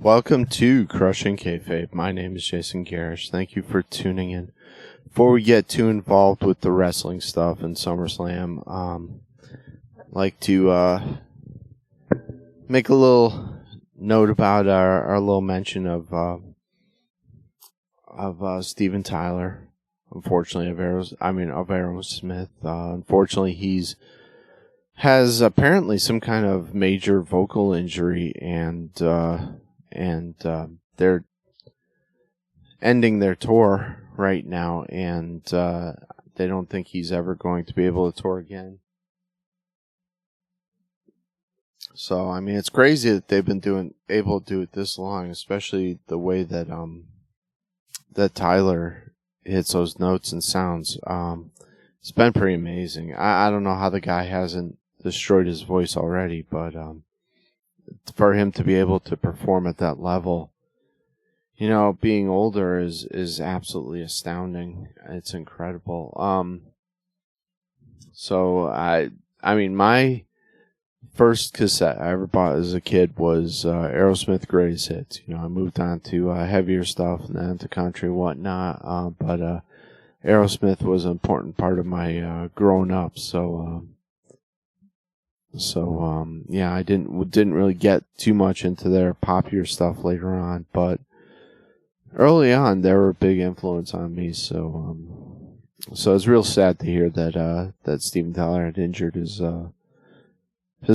Welcome to Crushing Kayfabe. My name is Jason Garish. Thank you for tuning in. Before we get too involved with the wrestling stuff and Summerslam, I'd like to make a little note about our little mention of Steven Tyler. Unfortunately, of Aerosmith. Unfortunately, has apparently some kind of major vocal injury, and they're ending their tour right now, and they don't think he's ever going to be able to tour again. So, I mean, it's crazy that they've been able to do it this long, especially the way that that Tyler hits those notes and sounds. It's been pretty amazing. I don't know how the guy hasn't destroyed his voice already, but for him to be able to perform at that level, being older is absolutely astounding. It's incredible. So I mean, my first cassette I ever bought as a kid was Aerosmith Greatest Hits. I moved on to heavier stuff and then to country and whatnot. But Aerosmith was an important part of my growing up. So yeah, I didn't really get too much into their popular stuff later on, but early on they were a big influence on me. So it's real sad to hear that Steven Tyler had injured his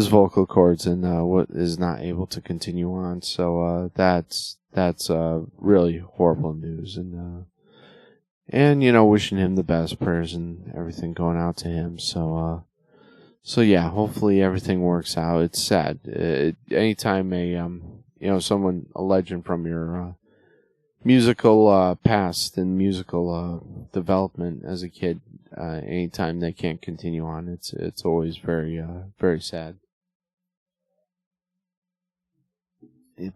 vocal cords and what is not able to continue on. So that's really horrible news, and wishing him the best, prayers and everything going out to him. So yeah, hopefully everything works out. It's sad. Anytime a legend from your musical past and musical development as a kid, anytime they can't continue on, it's always very very sad.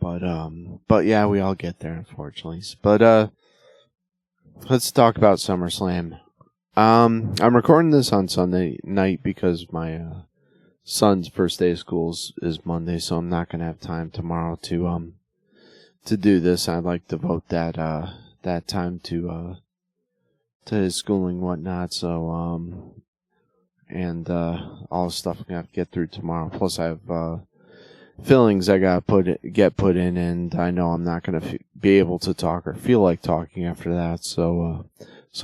But yeah, we all get there, unfortunately. But let's talk about SummerSlam. I'm recording this on Sunday night because my son's first day of school is Monday, so I'm not gonna have time tomorrow to do this. I'd like to devote that time to his schooling and whatnot. So and all the stuff I'm gonna have to get through tomorrow. Plus, I have fillings I gotta get put in, and I know I'm not gonna be able to talk or feel like talking after that. So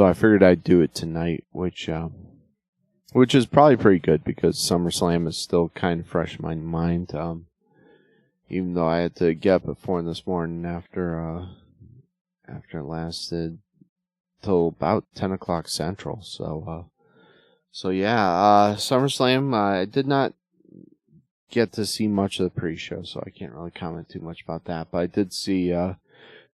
I figured I'd do it tonight, which is probably pretty good because SummerSlam is still kind of fresh in my mind. Even though I had to get up at 4 this morning after it lasted till about 10 o'clock Central. So yeah, SummerSlam. I did not get to see much of the pre-show, so I can't really comment too much about that. But I did see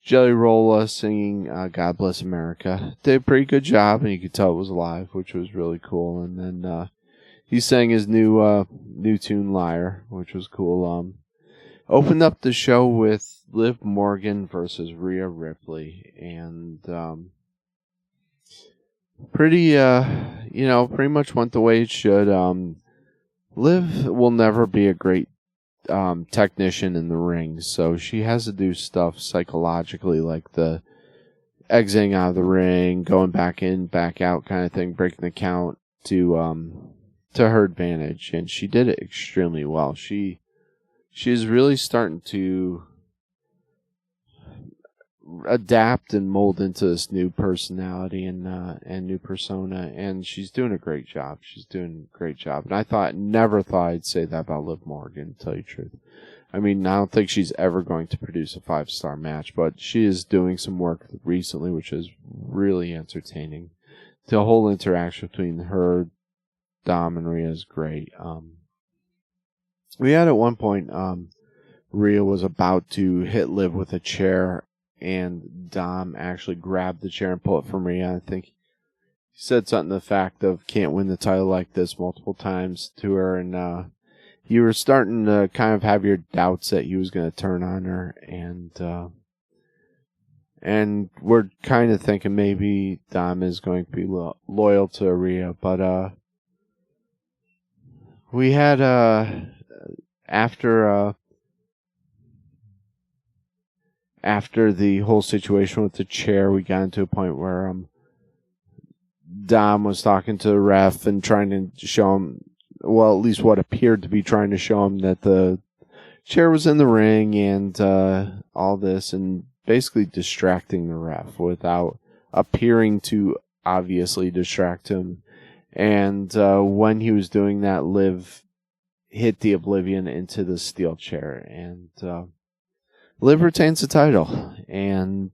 Jelly Rolla singing God Bless America. Did a pretty good job, and you could tell it was live, which was really cool. And then he sang his new tune, Liar, which was cool. Opened up the show with Liv Morgan versus Rhea Ripley, and pretty much went the way it should. Liv will never be a great technician in the ring, so she has to do stuff psychologically, like the exiting out of the ring, going back in, back out kind of thing, breaking the count to her advantage, and she did it extremely well. She's really starting to adapt and mold into this new personality and new persona, and she's doing a great job. And I never thought I'd say that about Liv Morgan, to tell you the truth. I mean, I don't think she's ever going to produce a 5-star match, but she is doing some work recently, which is really entertaining. The whole interaction between her, Dom, and Rhea is great. We had at one point, Rhea was about to hit Liv with a chair, and Dom actually grabbed the chair and pulled it from Rhea. I think he said something to the fact of can't win the title like this multiple times to her, and you were starting to kind of have your doubts that he was going to turn on her, and we're kind of thinking maybe Dom is going to be loyal to Rhea, but we had after after the whole situation with the chair, we got into a point where Dom was talking to the ref and trying to show him, well, at least what appeared to be trying to show him that the chair was in the ring and all this, and basically distracting the ref without appearing to obviously distract him. And when he was doing that, Liv hit the Oblivion into the steel chair, and Liv retains the title. And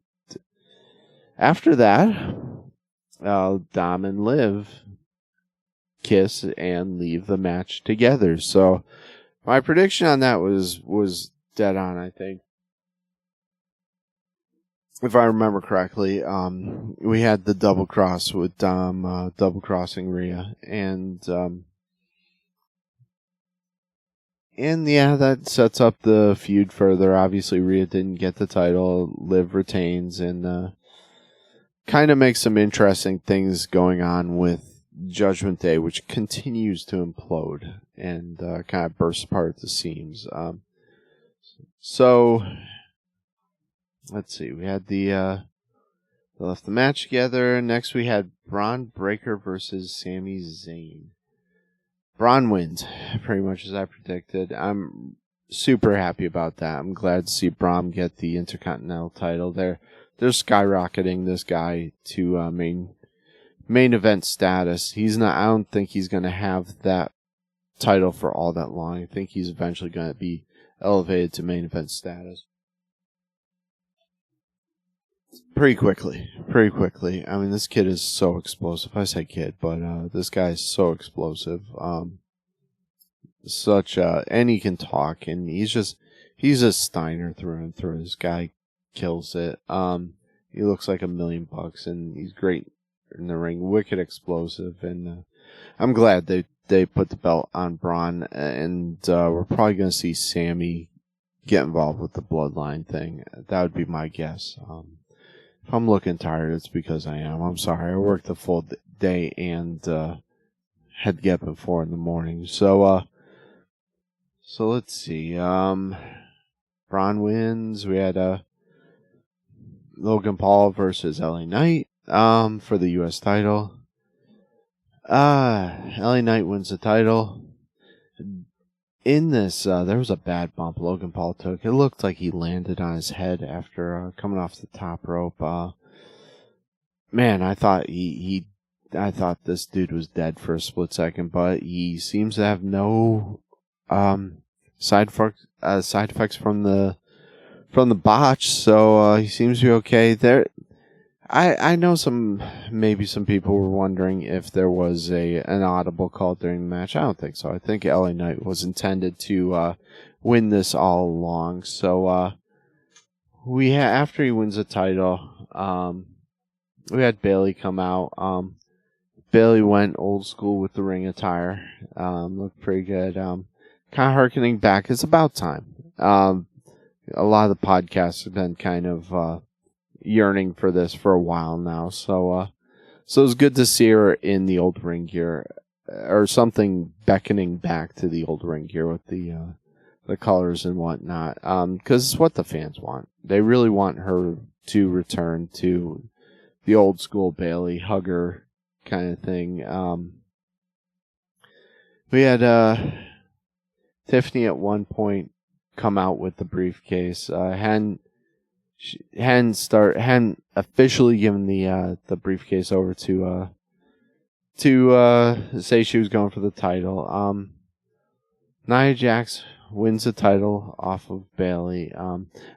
after that, Dom and Liv kiss and leave the match together. So my prediction on that was dead on, I think. If I remember correctly, we had the double cross with Dom double crossing Rhea, and yeah, that sets up the feud further. Obviously, Rhea didn't get the title, Liv retains, and kind of makes some interesting things going on with Judgment Day, which continues to implode and kind of bursts apart at the seams. So let's see. We had they left the match together. Next, we had Braun Breaker versus Sami Zayn. Braun wins, pretty much as I predicted. I'm super happy about that. I'm glad to see Braun get the Intercontinental title. They're skyrocketing this guy to main event status. He's not. I don't think he's going to have that title for all that long. I think he's eventually going to be elevated to main event status pretty quickly. I mean, this kid is so explosive. I say kid, but this guy is so explosive. And he can talk, and he's a Steiner through and through. This guy kills it. He looks like $1 million, and he's great in the ring, wicked explosive, and I'm glad they put the belt on Braun, and we're probably going to see Sammy get involved with the bloodline thing. That would be my guess. If I'm looking tired, it's because I am. I'm sorry. I worked the full day and had to get up at 4 in the morning. So let's see. Braun wins. We had Logan Paul versus LA Knight for the U.S. title. LA Knight wins the title. In this, there was a bad bump Logan Paul took. It looked like he landed on his head after coming off the top rope. Man, I thought I thought this dude was dead for a split second, but he seems to have no side effects from the botch, so he seems to be okay. There, I know maybe some people were wondering if there was an audible call during the match. I don't think so. I think LA Knight was intended to win this all along. So after he wins the title, we had Bayley come out. Bayley went old school with the ring attire. Looked pretty good. Kind of harkening back. It's about time. A lot of the podcasts have been kind of yearning for this for a while now, so it was good to see her in the old ring gear, or something beckoning back to the old ring gear with the colors and whatnot, because it's what the fans want. They really want her to return to the old school Bayley hugger kind of thing. We had Tiffany at one point come out with the briefcase. Hadn't officially given the briefcase over to say she was going for the title. Nia Jax wins the title off of Bayley.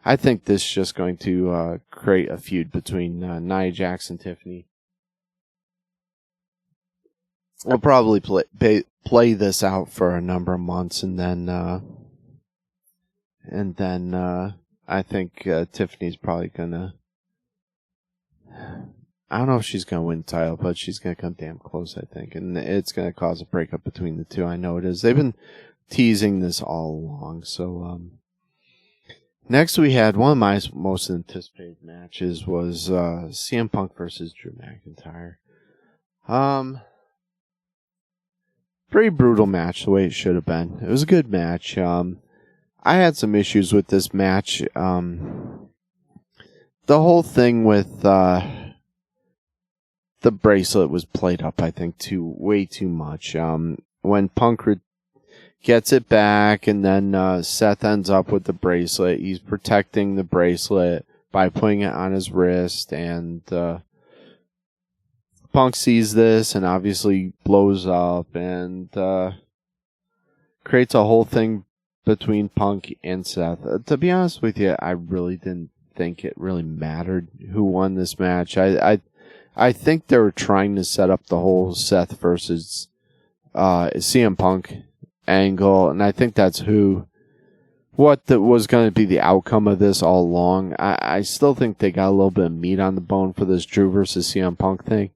I think this is just going to create a feud between Nia Jax and Tiffany. We'll probably play this out for a number of months, and then I think Tiffany's probably gonna. I don't know if she's gonna win the title, but she's gonna come damn close, I think, and it's gonna cause a breakup between the two. I know it is. They've been teasing this all along. So next we had one of my most anticipated matches was CM Punk versus Drew McIntyre. Pretty brutal match the way it should have been. It was a good match. I had some issues with this match. the whole thing with the bracelet was played up, I think, way too much. When Punk gets it back, and then Seth ends up with the bracelet, he's protecting the bracelet by putting it on his wrist, and Punk sees this and obviously blows up and creates a whole thing between Punk and Seth. To be honest with you, I really didn't think it really mattered who won this match. I think they were trying to set up the whole Seth versus CM Punk angle, and I think that's what was going to be the outcome of this all along. I still think they got a little bit of meat on the bone for this Drew versus CM Punk thing.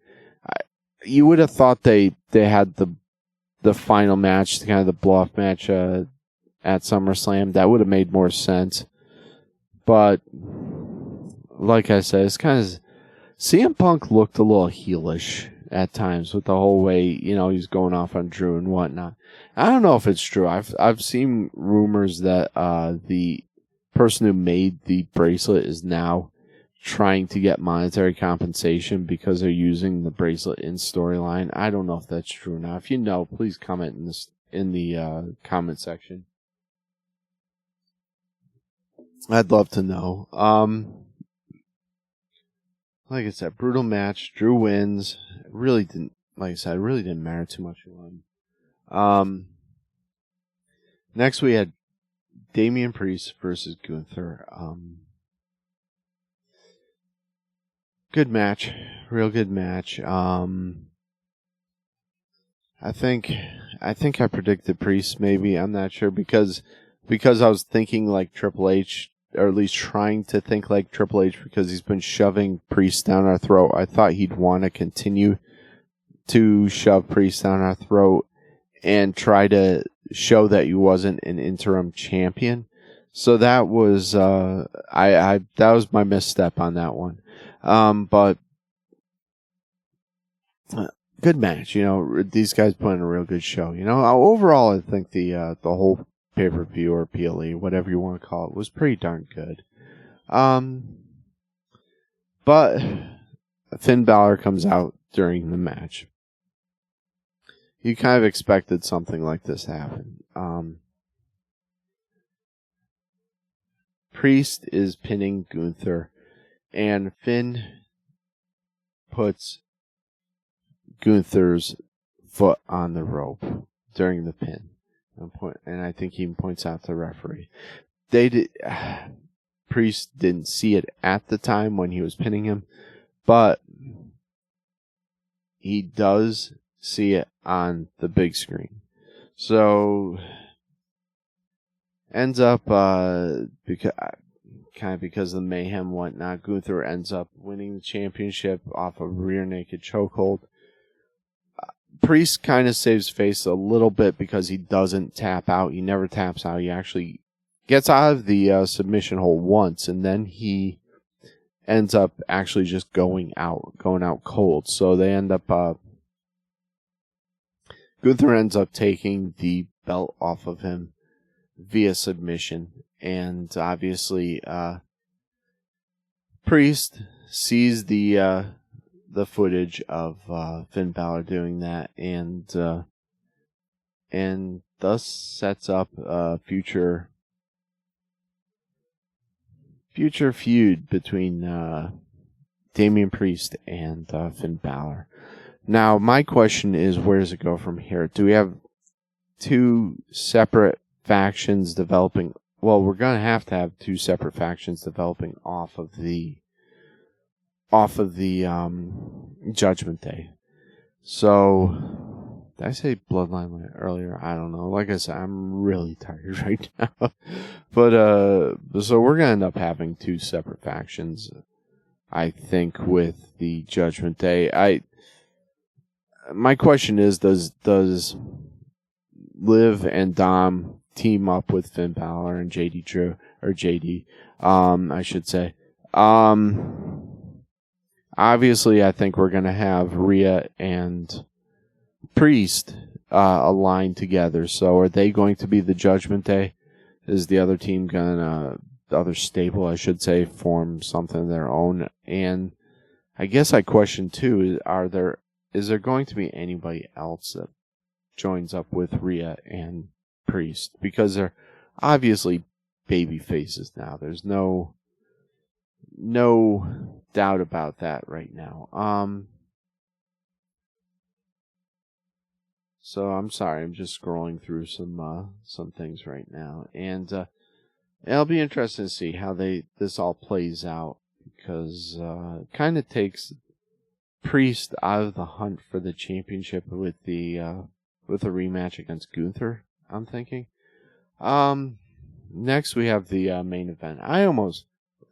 You would have thought they had the final match, kind of the blow-off match at SummerSlam. That would have made more sense. But like I said, it's kind of CM Punk looked a little heelish at times with the whole way, he's going off on Drew and whatnot. I don't know if it's true. I've seen rumors that the person who made the bracelet is now trying to get monetary compensation because they're using the bracelet in storyline. I don't know if that's true now. If you know, please comment in the comment section. I'd love to know. Like I said, brutal match. Drew wins. It really didn't matter too much who won. Next we had Damian Priest versus Gunther. Good match. Real good match. I think I predicted Priest, maybe. I'm not sure because I was thinking like Triple H, or at least trying to think like Triple H, because he's been shoving Priest down our throat. I thought he'd want to continue to shove Priest down our throat and try to show that he wasn't an interim champion. So that was that was my misstep on that one. But good match. These guys put in a real good show. Overall, I think the whole pay-per-view or PLE, whatever you want to call it, was pretty darn good. But Finn Balor comes out during the match. You kind of expected something like this to happen. Priest is pinning Gunther, and Finn puts Gunther's foot on the rope during the pin. And I think he points out to the referee. Priest didn't see it at the time when he was pinning him, but he does see it on the big screen. So ends up because of the mayhem and whatnot, Gunther ends up winning the championship off a rear naked chokehold. Priest kind of saves face a little bit because he doesn't tap out. He never taps out. He actually gets out of the submission hold once, and then he ends up actually just going out cold. So they end up Gunther ends up taking the belt off of him via submission, and obviously Priest sees the footage of Finn Balor doing that, and thus sets up a future feud between Damian Priest and Finn Balor. Now, my question is, where does it go from here? Do we have two separate factions developing? Well, we're going to have two separate factions developing off of the Judgment Day. So, did I say Bloodline earlier? I don't know. Like I said, I'm really tired right now. But, so we're going to end up having two separate factions, I think, with the Judgment Day. My question is, does Liv and Dom team up with Finn Balor and JD Drew, or JD, I should say. Obviously, I think we're going to have Rhea and Priest aligned together. So are they going to be the Judgment Day? Is the other team going to other stable, I should say, form something of their own. And I guess I question too: is there going to be anybody else that joins up with Rhea and Priest? Because they're obviously baby faces now. There's no doubt about that right now. So I'm sorry, I'm just scrolling through some things right now, and it'll be interesting to see how this all plays out, because it kind of takes Priest out of the hunt for the championship with a rematch against Gunther, I'm thinking. Next we have the main event.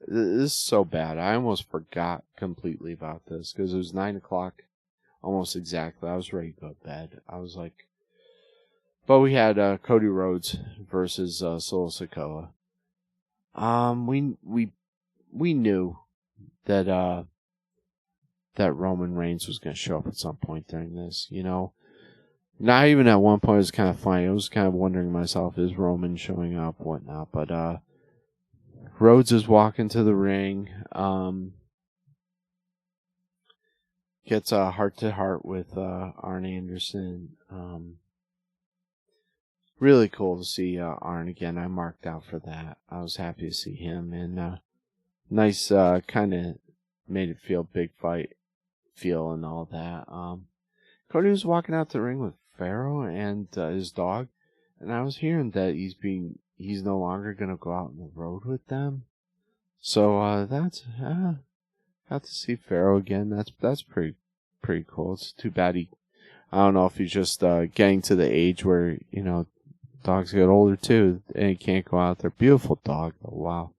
This is so bad. I almost forgot completely about this because it was 9 o'clock, almost exactly. I was ready to go to bed. I was like, but we had Cody Rhodes versus Solo Sikoa. We knew that that Roman Reigns was going to show up at some point during this. You know, not even at one point. It was kind of funny. I was kind of wondering myself, is Roman showing up, whatnot? But Rhodes is walking to the ring. Gets a heart-to-heart with Arn Anderson. Really cool to see Arn again. I marked out for that. I was happy to see him. And nice, kind of made it feel big fight feel and all that. Cody was walking out the ring with Pharaoh and his dog. And I was hearing that he's no longer going to go out on the road with them. So that's... got to see Pharaoh again. That's pretty cool. It's too bad I don't know if he's just getting to the age where, you know, dogs get older too and he can't go out there. Beautiful dog though. Wow.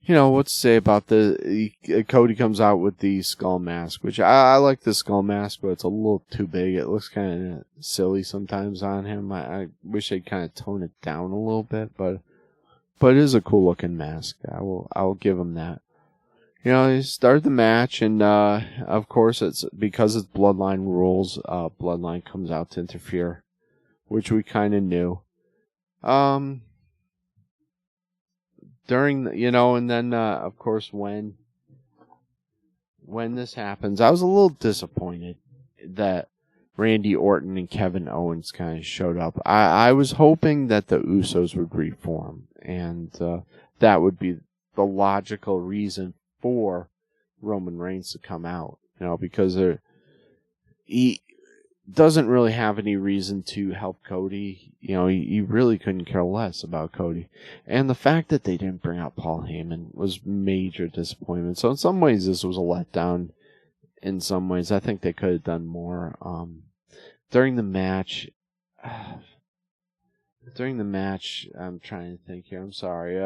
You know what to say about Cody comes out with the skull mask, which I like the skull mask, but it's a little too big. It looks kind of silly sometimes on him. I wish they'd kind of tone it down a little bit, but it is a cool looking mask. I will give him that. You know, he started the match, and of course, it's because it's Bloodline rules. Bloodline comes out to interfere, which we kind of knew. And then of course when this happens, I was a little disappointed that Randy Orton and Kevin Owens kind of showed up. I was hoping that the Usos would reform, and that would be the logical reason for Roman Reigns to come out. You know, because he doesn't really have any reason to help Cody. You know, he really couldn't care less about Cody. And the fact that they didn't bring out Paul Heyman was major disappointment. So in some ways, this was a letdown. In some ways, I think they could have done more. During the match, I'm trying to think here. I'm sorry.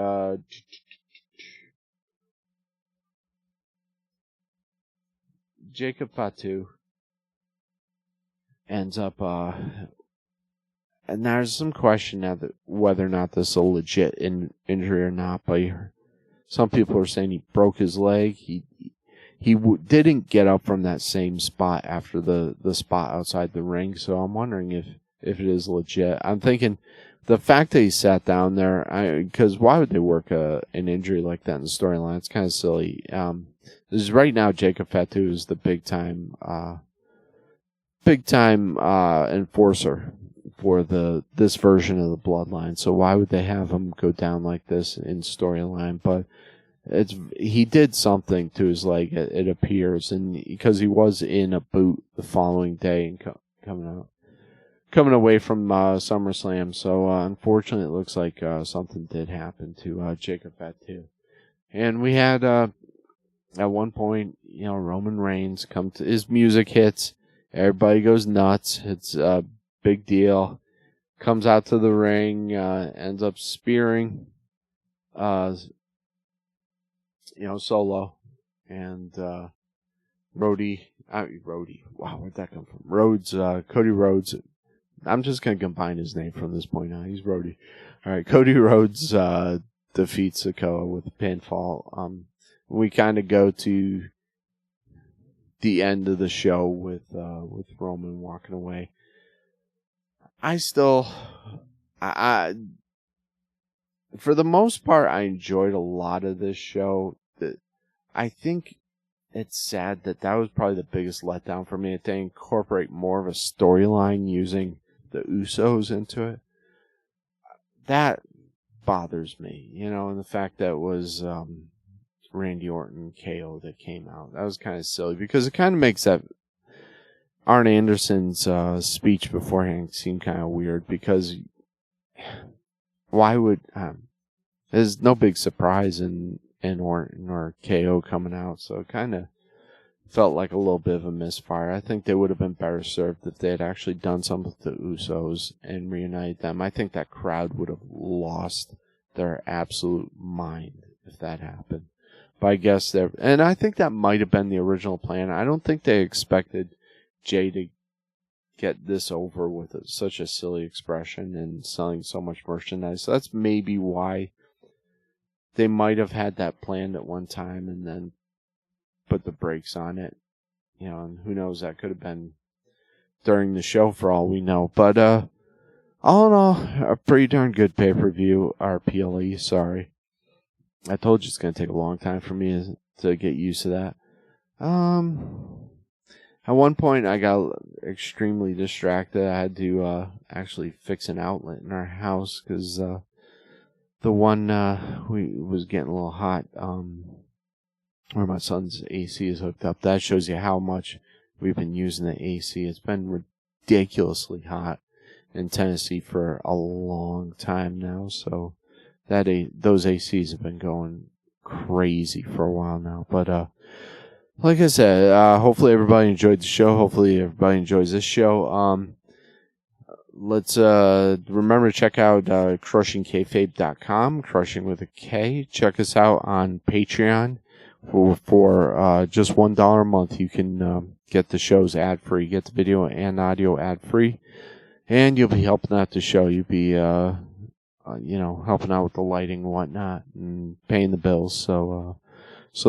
Jacob Fatu ends up, and there's some question now that whether or not this is a legit injury or not. But some people are saying he broke his leg. He didn't get up from that same spot after the spot outside the ring. So I'm wondering if it is legit. I'm thinking the fact that he sat down there, because why would they work an injury like that in the storyline? It's kind of silly. This is right now Jacob Fatu is the big time enforcer for this version of the Bloodline. So why would they have him go down like this in storyline? But he did something to his leg, it appears, and because he was in a boot the following day and coming away from SummerSlam. So unfortunately, it looks like something did happen to Jacob Fatu. And we had at one point, you know, Roman Reigns his music hits, everybody goes nuts. It's a big deal. Comes out to the ring, ends up spearing, Solo, and Rhodey. Wow, where'd that come from? Rhodes, Cody Rhodes. I'm just gonna combine his name from this point on. He's Rhodey. All right, Cody Rhodes defeats Sikoa with a pinfall. We kind of go to the end of the show with Roman walking away. for the most part, I enjoyed a lot of this show. I think it's sad that was probably the biggest letdown for me. That they incorporate more of a storyline using the Usos into it. That bothers me, and the fact that it was Randy Orton KO that came out. That was kind of silly because it kind of makes that Arn Anderson's speech beforehand seem kind of weird because why would there's no big surprise in Orton or KO coming out, so it kind of felt like a little bit of a misfire. I think they would have been better served if they had actually done something with the Usos and reunited them. I think that crowd would have lost their absolute mind if that happened. But I guess and I think that might have been the original plan. I don't think they expected Jay to get this over with such a silly expression and selling so much merchandise. So that's maybe why they might have had that planned at one time and then put the brakes on it. And who knows, that could have been during the show for all we know. But all in all, a pretty darn good pay-per-view, or PLE, sorry. I told you it's going to take a long time for me to get used to that. At one point, I got extremely distracted. I had to actually fix an outlet in our house because the one was getting a little hot where my son's AC is hooked up. That shows you how much we've been using the AC. It's been ridiculously hot in Tennessee for a long time now. So those ACs have been going crazy for a while now. But like I said, hopefully everybody enjoyed the show. Hopefully everybody enjoys this show. Let's remember to check out crushingkayfabe.com, crushing with a K. Check us out on Patreon. For just $1 a month, you can get the shows ad-free, get the video and audio ad-free, and you'll be helping out the show. You'll be, helping out with the lighting and whatnot, and paying the bills. So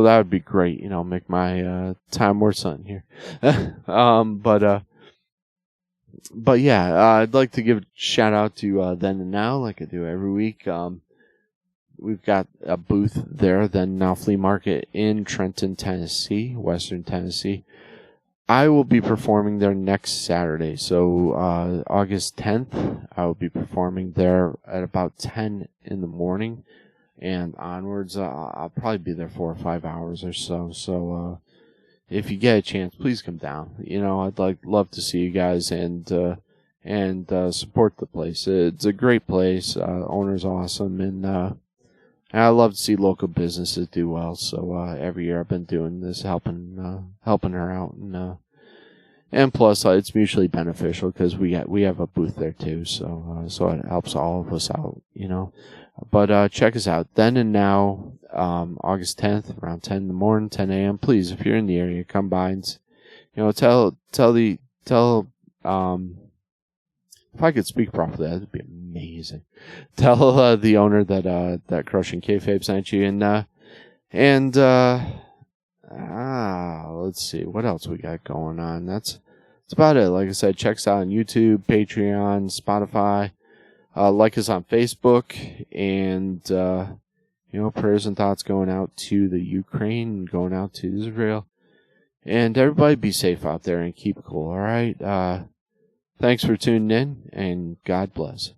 that would be great. Make my time worth something here. But yeah, I'd like to give a shout out to Then and Now, like I do every week. We've got a booth there, Then and Now Flea Market in Trenton, Tennessee, Western Tennessee. I will be performing there next Saturday, so August 10th, I will be performing there at about 10 in the morning, and onwards, I'll probably be there 4 or 5 hours or so. So if you get a chance, please come down. I'd love to see you guys and support the place. It's a great place. Owner's awesome, and I love to see local businesses do well. So every year I've been doing this, helping her out, and plus it's mutually beneficial because we have a booth there too. So it helps all of us out, But check us out, Then and Now, August 10th, around 10 in the morning, 10 a.m. Please, if you're in the area, come by and tell. If I could speak properly, that would be amazing. Tell the owner that Crushing Kayfabe sent you, and let's see what else we got going on. That's about it. Like I said, check us out on YouTube, Patreon, Spotify. Like us on Facebook, and prayers and thoughts going out to the Ukraine, going out to Israel, and everybody be safe out there and keep cool. All right. Thanks for tuning in, and God bless.